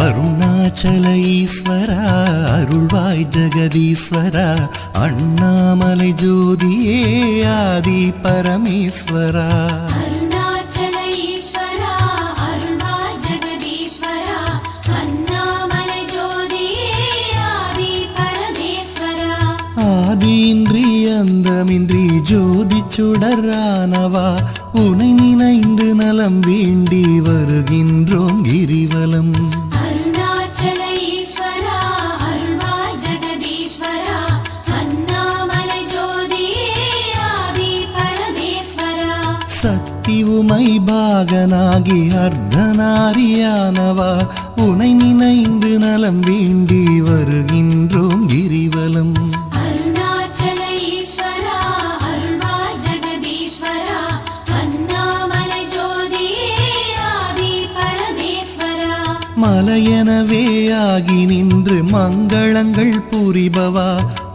அருணாச்சல ஈஸ்வரா அருள்வாய் ஜெகதீஸ்வரா அண்ணாமலை ஜோதியே ஆதி பரமேஸ்வரா அருணாச்சல ஈஸ்வரா அருள்வாய் ஜெகதீஸ்வரா அண்ணாமலை ஜோதியே ஆதி பரமேஸ்வரா ஆதியின்றி அந்தமின்றி ஜோதி சுடரானவா உனை நினைந்து நலம் வேண்டி வருகின்றோம் கிரிவலம் அருணாச்சல ஈஸ்வரா அருள்வாய் ஜெகதீஸ்வரா அண்ணாமலை ஜோதியே ஆதி பரமேஸ்வரா சக்தி உமை பாகனாகி அர்த்தநாரியானவா உனை நினைந்து நலம் வேண்டி வருகின்றோம் கிரிவலம் அருணாச்சல ஈஸ்வரா அருள்வாய் ஜெகதீஸ்வரா அண்ணாமலை ஜோதியே ஆதி பரமேஸ்வரா மலையெனவே ஆகி நின்று மங்களங்கள் புரிபவா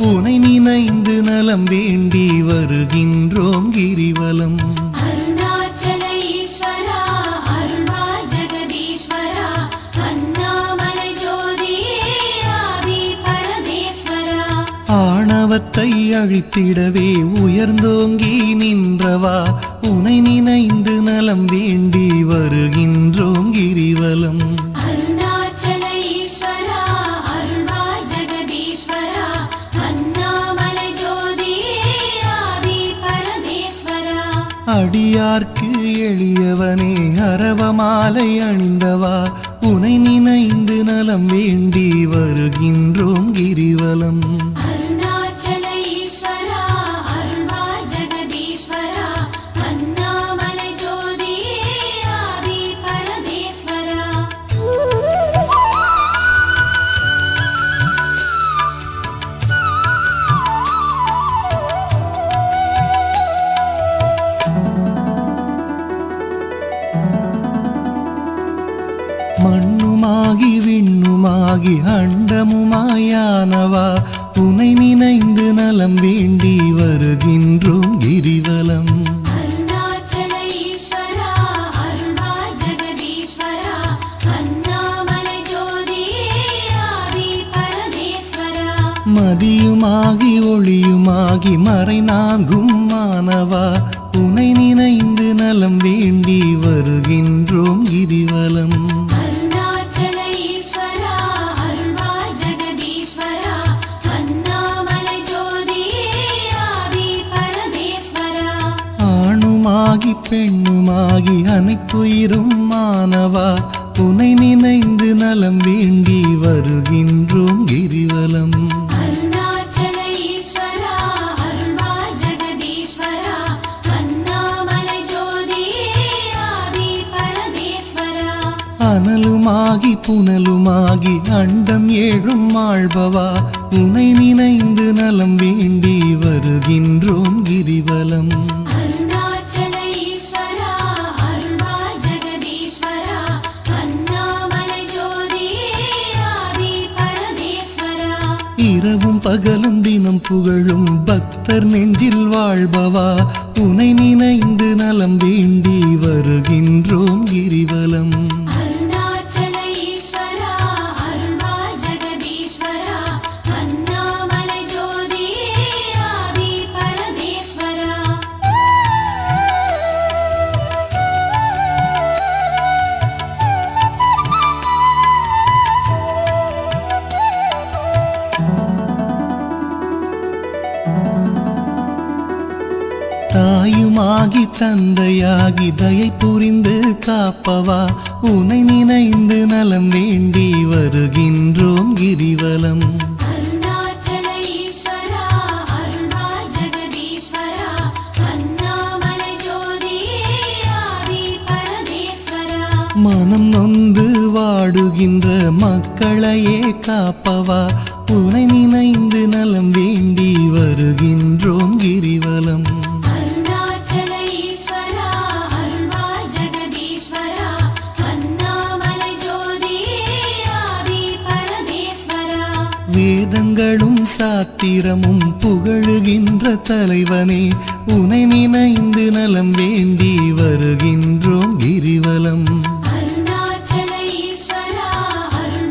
உனை நினைந்து நலம் வேண்டி வருகின்றோம் கிரிவலம் அருணாச்சல ஈஸ்வரா அருள்வாய் ஜெகதீஸ்வரா அண்ணாமலை ஜோதியே ஆதி பரமேஸ்வரா ஆணவத்தை அழித்திடவே உயர்ந்தோங்கி நின்றவா உனை நினைந்து நலம் வேண்டி வருகின்றோம் கிரிவலம் அருணாச்சல ஈஸ்வரா அருள்வாய் ஜெகதீஸ்வரா அண்ணாமலை ஜோதியே ஆதி பரமேஸ்வரா அடியார்க்கு எளியவனே அரவமாலை அணிந்தவா உனை நினைந்து நலம் வேண்டி வருகின்றோம் கிரிவலம் அருணாச்சல ஈஸ்வரா அருள்வாய் ஜெகதீஸ்வரா அண்ணாமலை ஜோதியே ஆதி பரமேஸ்வரா மண்ணுமாகி விண்ணுமாகி அண்டமுமாயானவா உனை நினைந்து நலம் வேண்டி வருகின்றோம் கிரிவலம் அருணாச்சல ஈஸ்வரா அருள்வாய் ஜெகதீஸ்வரா அண்ணாமலை ஜோதியே ஆதி பரமேஸ்வரா மதியுமாகி ஒளியுமாகி மறைநான்கும் மானவா உனை நினைந்து நலம் வேண்டி வருகின்றோம் கிரிவலம் அருணாச்சல ஈஸ்வரா அருள்வாய் ஜெகதீஸ்வரா அண்ணாமலை ஜோதியே ஆதி பரமேஸ்வரா ஆணுமாகி பெண்ணுமாகி அனைத்துயிரும் மானவா உனை நினைந்து நலம் வேண்டி வருகின்றோம் கிரிவலம் அருணாச்சல ஈஸ்வரா அருள்வாய் ஜெகதீஸ்வரா அண்ணாமலை ஜோதியே ஆதி பரமேஸ்வரா அனலுமாகி புனலுமாகி அண்டம் ஏழும் ஆள்பவா உனை நினைந்து நலம் வேண்டி வருகின்றோம் கிரிவலம் அருணாச்சல ஈஸ்வரா அருள்வாய் ஜெகதீஸ்வரா அண்ணாமலை ஜோதியே ஆதி பரமேஸ்வரா இரவும் பகலும் தினம் புகழும் பக்தர் நெஞ்சில் வாழ்பவா உனை நினைந்து நலம் வேண்டி வருகின்றோம் கிரிவலம் அருணாச்சல ஈஸ்வரா அருள்வாய் ஜெகதீஸ்வரா அண்ணாமலை ஜோதியே ஆதி பரமேஸ்வரா தாயுமாகி தந்தையாகி தயை புரிந்து காப்பவா உனை நினைந்து நலம் வேண்டி வருகின்றோம் கிரிவலம் அருணாச்சல ஈஸ்வரா அருள்வாய் ஜெகதீஸ்வரா அண்ணாமலை ஜோதியே ஆதி பரமேஸ்வரா மனம் நொந்து வாடுகின்ற மக்களையே காப்பவா உனை நினைந்து நலம் வேண்டி வருகின்றோம் கிரிவலம் அருணாச்சல ஈஸ்வரா அருள்வாய் ஜெகதீஸ்வரா அண்ணாமலை ஜோதியே ஆதி பரமேஸ்வரா வேதங்களும் சாத்திரமும் புகழுகின்ற தலைவனே உனை நினைந்து நலம் வேண்டி வருகின்றோம் கிரிவலம் அருணாச்சல ஈஸ்வரா அருள்வாய்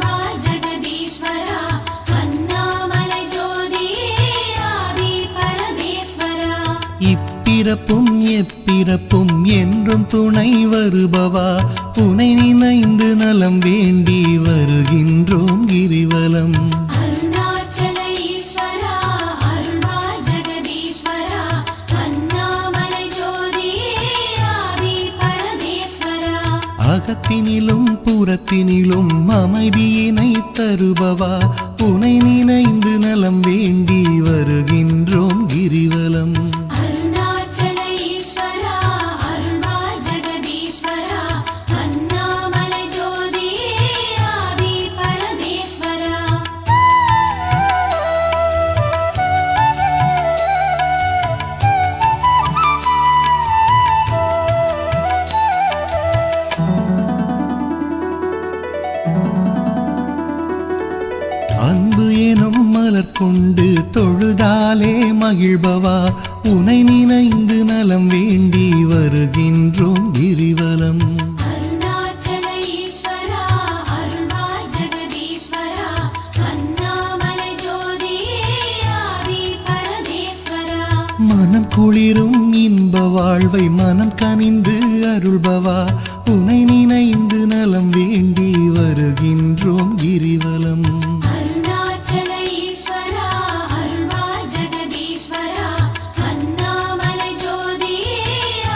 இப்பிறப்பும் எப்பிறப்பும் என்றும் துணை வருபவா உனை நினைந்து நலம் வேண்டி வருகின்றோம் கிரிவலம். அருணாச்சல ஈஸ்வரா அருள்வா ஜெகதீஸ்வரா அண்ணாமலை ஜோதியே ஆதி பரமேஸ்வரா. அகத்தினிலும் புறத்தினிலும் அமைதியினை தருபவா உனை நினைந்து நலம் வேண்டி வருகின்றோம் கிரிவலம். அருணாச்சல ஈஸ்வரா அருள்வா ஜெகதீஸ்வரா அண்ணாமலை ஜோதியே ஆதி பரமேஸ்வரா. அன்பு எனும் மலர் கொண்டு தொழுதாலே மகிழ்பவா உனை நினைந்து நலம் வேண்டி வருகின்றோம் கிரிவலம். அருணாச்சல ஈஸ்வரா அருள்வா ஜெகதீஸ்வரா அண்ணாமலை ஜோதியே ஆதி பரமேஸ்வரா. மனம் குளிரும் இன்ப வாழ்வை மனம் கனிந்து அருள்பவா உனை நினைந்து நலம் வேண்டி வருகின்றோம் கிரிவலம். அருணாச்சல ஈஸ்வரா அருள்வா ஜெகதீஸ்வரா அண்ணாமலை ஜோதியே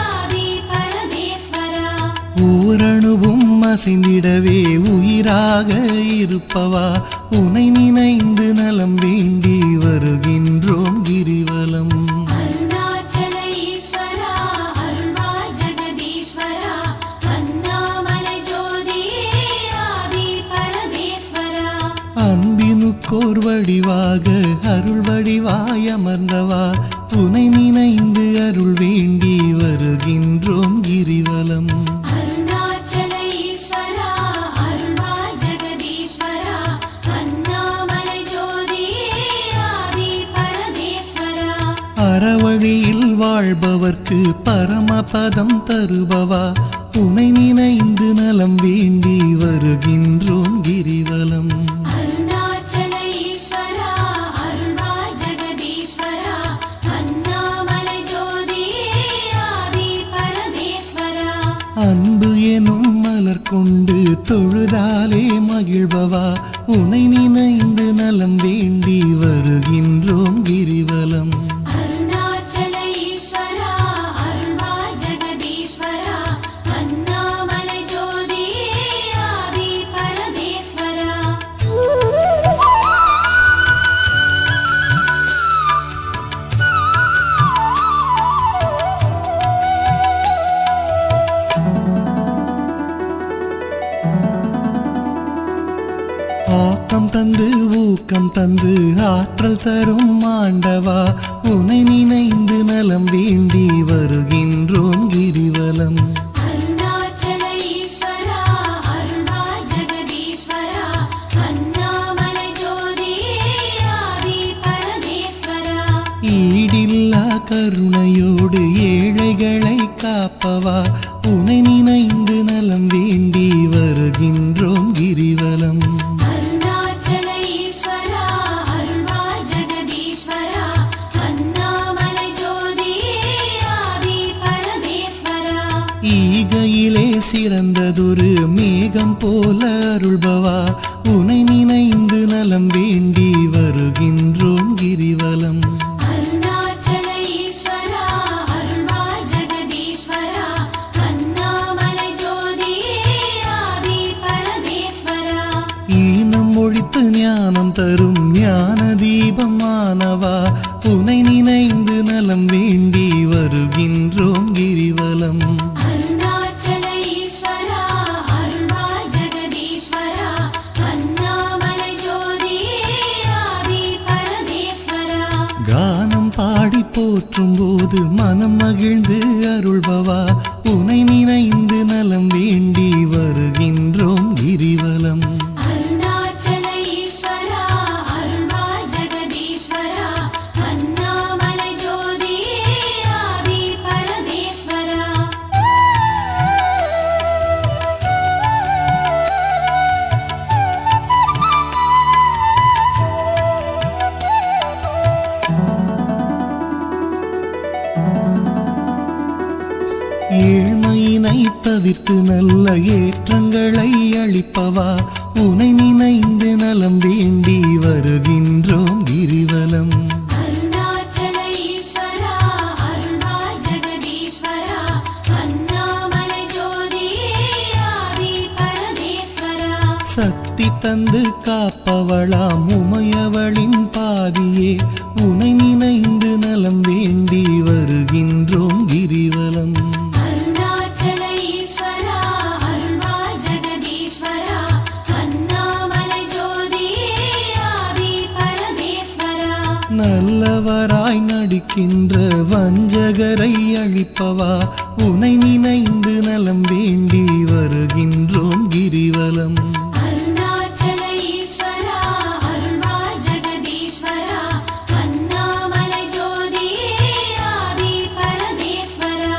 ஆதி பரமேஸ்வரா. ஓரணுவும் அசைந்திடவே உயிராக இருப்பவா உனை நினைந்து நலம் வேண்டி வருகின்றோம் கிரிவலம். அருணாச்சல ஈஸ்வரா அருள்வா ஜெகதீஸ்வரா அண்ணாமலை ஜோதியே ஆதி பரமேஸ்வரா. அன்பினுக்கோர் வடிவாக அருள் வடிவாய் அமர்ந்தவா உனை நினைந்து அருள் வேண்டி வருகின்றோம் கிரிவலம். அருணாச்சல ஈஸ்வரா அருள்வா ஜெகதீஸ்வரா அண்ணாமலை ஜோதியே ஆதி பரமேஸ்வரா. அறவழியில் வாழ்பவர்க்கு பரமபதம் தருபவா உனை நினைந்து நலம் வேண்டி வருகின்றோம் கிரிவலம். அருணாச்சல ஈஸ்வரா அருள்வா ஜெகதீஸ்வரா அண்ணாமலை ஜோதியே ஆதி பரமேஸ்வரா. அன்பு எனும் மலர் கொண்டு தொழுதாலே மகிழ்பவா உனை நினைந்து நலம் வேண்டி வருகின்றோம் கிரிவலம். அருணாச்சல ஈஸ்வரா அருள்வா ஜெகதீஸ்வரா அண்ணாமலை ஜோதியே ஆதி பரமேஸ்வரா. ஆக்கம் தந்து ஊக்கம் தந்து ஆற்றல் தரும் ஆண்டவா உனை நினைந்து நலம் வேண்டி வருகின்றோம் கிரிவலம். அருணாச்சல ஈஸ்வரா அருள்வா ஜெகதீஸ்வரா அண்ணாமலை ஜோதியே ஆதி பரமேஸ்வரா. ஈடில்லா கருணையோடு ஏழைகளை காப்பவா உனை நினைந்து நலம் வேண்டி வருகின்றோம் கிரிவலம். அருணாச்சல ஈஸ்வரா அருள்வா ஜெகதீஸ்வரா அண்ணாமலை ஜோதியே ஆதி பரமேஸ்வரா. ஈகையிலே சிறந்ததொரு மேகம் போல அருள்பவா உனை நினைந்து நலம் வேண்டி வருகின்றோம் கிரிவலம். அருணாச்சல ஈஸ்வரா அருள்வா ஜெகதீஸ்வரா அண்ணாமலை ஜோதியே ஆதி பரமேஸ்வரா. ஈனம் ஒழித்து ஞானம் தரும் ஞான தீபமானவா உனை நினைந்து நலம் வேண்டி வருகின்றோம் கிரிவலம். அருணாச்சல ஈஸ்வரா அருள்வா ஜெகதீஸ்வரா அண்ணாமலை ஜோதியே ஆதி பரமேஸ்வரா. கானம் பாடி போற்றும் போது மனம் மகிழ்ந்து அருள்பவா உனை நினைந்து நலம் வேண்டி வருகின்றோம் கிரிவலம். அருணாச்சல ஈஸ்வரா அருள்வா ஜெகதீஸ்வரா அண்ணாமலை ஜோதியே ஆதி பரமேஸ்வரா. தவிர்த்து நல்ல ஏற்றங்களை அளிப்பவா உனை நினைந்து நலம் வேண்டி வருகின்றோம் கிரிவலம். அருணாச்சல ஈஸ்வரா அருள்வா ஜெகதீஸ்வரா அண்ணாமலை ஜோதியே ஆதி பரமேஸ்வரா. சக்தி தந்து காப்பவளாம் உமையவளின் பாதியே உனை நினைந்து நலம் வேண்டி வருகின்றோம் கிரிவலம். அருணாச்சல ஈஸ்வரா அருள்வா ஜெகதீஸ்வரா அண்ணாமலை ஜோதியே ஆதி பரமேஸ்வரா. நல்லவராய் நடிக்கின்ற வஞ்சகரை அழிப்பவா உனை நினைந்து நலம் வேண்டி வருகின்றோம் கிரிவலம். அருணாச்சல ஈஸ்வரா அருள்வா ஜெகதீஸ்வரா அண்ணாமலை ஜோதியே ஆதி பரமேஸ்வரா.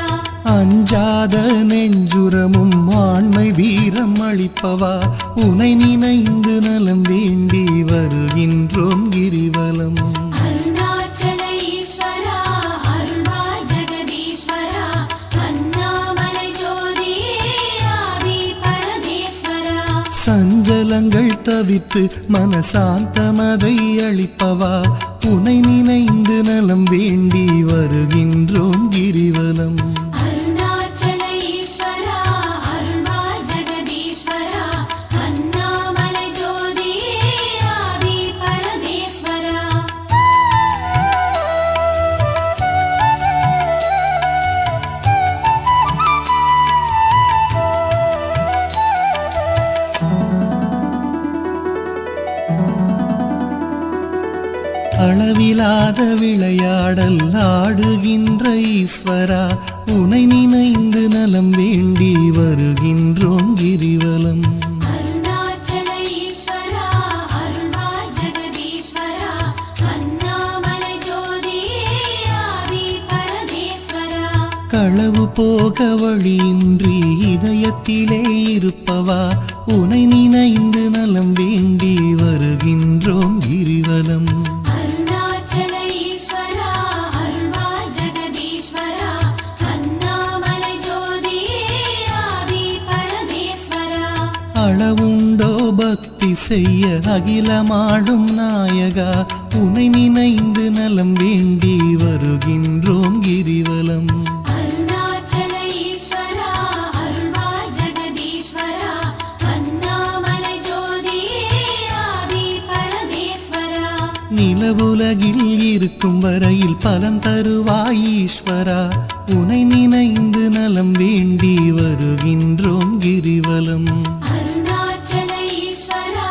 அஞ்சாத நெஞ்சுரமும் ஆண்மை வீரம் அளிப்பவா உனை நினைந்து நலம் வேண்டி வருகின்றோம் கிரிவலம். அருணாச்சல ஈஸ்வரா அருள்வா ஜெகதீஸ்வரா அண்ணாமலை ஜோதியே ஆதி பரமேஸ்வரா. சஞ்சலங்கள் தவித்து மனசாந்தமதை அளிப்பவா உனை நினைந்து நலம் வேண்டி வருகின்றோம் கிரிவலம். அருணாச்சல ஈஸ்வரா அருள்வா ஜெகதீஸ்வரா அண்ணாமலை ஜோதியே ஆதி பரமேஸ்வரா. அளவிலாத விளையாடல் ஆடுகின்ற ஈஸ்வரா உனை நினைந்து நலம் வேண்டி வருகின்றோம் கிரிவலம். அருணாச்சல ஈஸ்வரா அருள்வா ஜெகதீஸ்வரா அண்ணாமலை ஜோதியே ஆதி பரமேஸ்வரா. களவு போக வழியின்றி இதயத்திலே இருப்பவா உனை நினைந்து நலம் வேண்டி வருகின்றோம் கிரிவலம். அருணாச்சல ஈஸ்வரா அருள்வா ஜெகதீஸ்வரா அண்ணாமலை ஜோதியே ஆதி பரமேஸ்வரா. அளவுண்டோ பக்தி செய்ய அகிலமாடும் நாயகா உனை நினைந்து நலம் வேண்டி வருகின்றோம் கிரிவலம். அருணாச்சல ஈஸ்வரா அருள்வா ஜெகதீஸ்வரா அண்ணாமலை ஜோதியே ஆதி பரமேஸ்வரா. நிலவுலகில் இருக்கும் வரையில் பலன் தருவாய் ஈஸ்வரா உனை நினைந்து நலம் வேண்டி வருகின்றோம் கிரிவலம். அருணாச்சல ஈஸ்வரா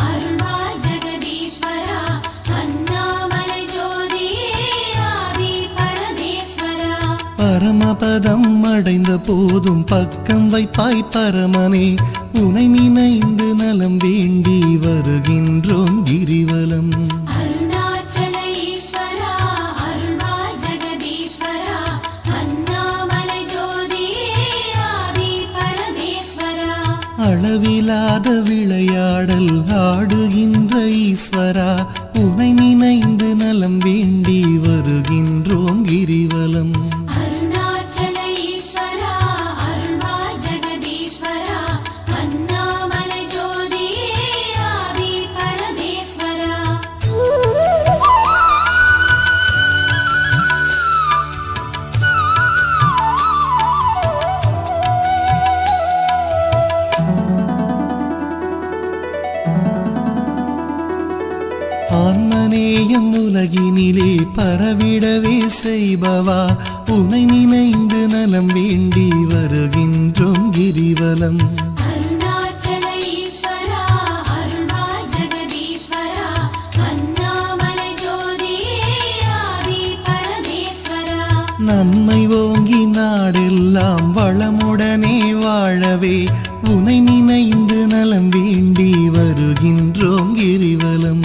அருள்வா ஜெகதீஸ்வரா அண்ணாமலை ஜோதியே ஆதி பரமேஸ்வரா. பரமபதம் அடைந்த போதும் பக்கம் வைப்பாய் பரமனே உனை நினைந்து நலம் வேண்டி வருகின்றோம் கிரிவலம். அருணாச்சல ஈஸ்வரா அருள்வா ஜெகதீஸ்வரா அண்ணாமலை ஜோதியே ஆதி பரமேஸ்வரா. அளவிலாத விளையாடல் ஆடுகின்ற ஈஸ்வரா உனை நினைந்து நலம் வேண்டி வருகின்றோம் கிரிவலம். அருணாச்சல ஈஸ்வரா அருள்வா ஜெகதீஸ்வரா அண்ணாமலை ஜோதியே ஆதி பரமேஸ்வரா. ஆன்மநேயம் உலகினிலே பரவிடவே செய்பவா உனை நினைந்து நலம் வேண்டி வருகின்றோம் கிரிவலம். அருணாச்சல ஈஸ்வரா அருள்வா ஜெகதீஸ்வரா அண்ணாமலை ஜோதியே ஆதி பரமேஸ்வரா. நன்மை ஓங்கி நாடெல்லாம் வளமுடனே வாழவே உனை நினைந்து நலம் வேண்டி வருகின்றோம் கிரிவலம்.